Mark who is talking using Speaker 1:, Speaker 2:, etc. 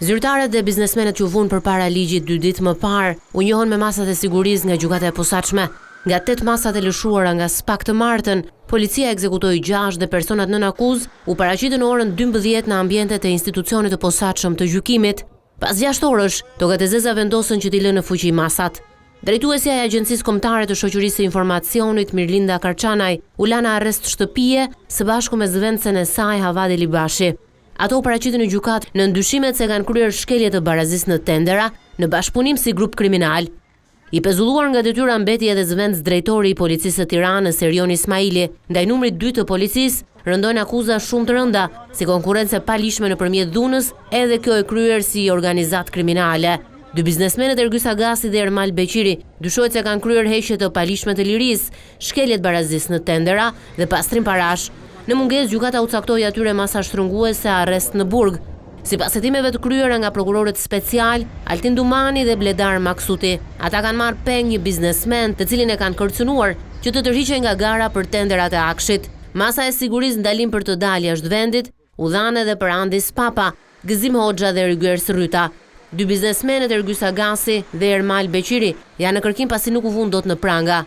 Speaker 1: Zyrtarët dhe biznesmenët që u vunë përpara ligjit 2 ditë më parë u njohën me masat e sigurisë nga gjykata e posaçme. Nga 8 masat e lëshuara nga SPAK të martën, policia ekzekutoi 6 dhe personat nën akuzë u paraqitën në orën 12 në ambientet e institucionit të posaçëm të gjykimit. Pas 6 orësh, tokat e zeza vendosën që t'i lënë në fuqi masat. Drejtuesja e Agjencisë Kombëtare të Shoqërisë së Informacionit, Mirlinda Karçanaj, u la në arrest shtëpie së bashku me zëvendësen e saj Havadi Libashi. Ato u paraqitën në gjykatë në ndyshimet se kanë kryer shkelje të barazisë në tendera në bashkëpunim si grup kriminal. I pezulluar nga detyra mbeti edhe zëvendës drejtori i policisë së Tiranës, Erion Ismaili, ndaj numrit 2 të policisë, rëndojnë akuza shumë të rënda, si konkurrencë e palishme nëpërmjet dhunës, edhe kjo e kryer si organizat kriminale. 2 biznesmenët Ergys Agasi dhe Ermal Beqiri dyshohet se kanë kryer heqje të palishme të lirisë, shkeljet barazisë në tendera dhe pastrim parash. Në mungesë, gjykata u caktoi atyre masa shtrënguese arrest në burg. Sipas hetimeve të kryera nga prokurorët special, Altin Dumani dhe Bledar Maksuti, ata kanë marrë peng një biznesmen të cilin e kanë kërcënuar që të tërhiqej nga gara për tenderat e Akshit. Masa e sigurisë ndalim për të dalë jashtë vendit u dhanë edhe për Andis Papa, Gëzim Hoxha dhe Rygers Ryta. 2 biznesmenët Ergys Agasi dhe Ermal Beqiri janë në kërkim pasi nuk u vunë dot në pranga.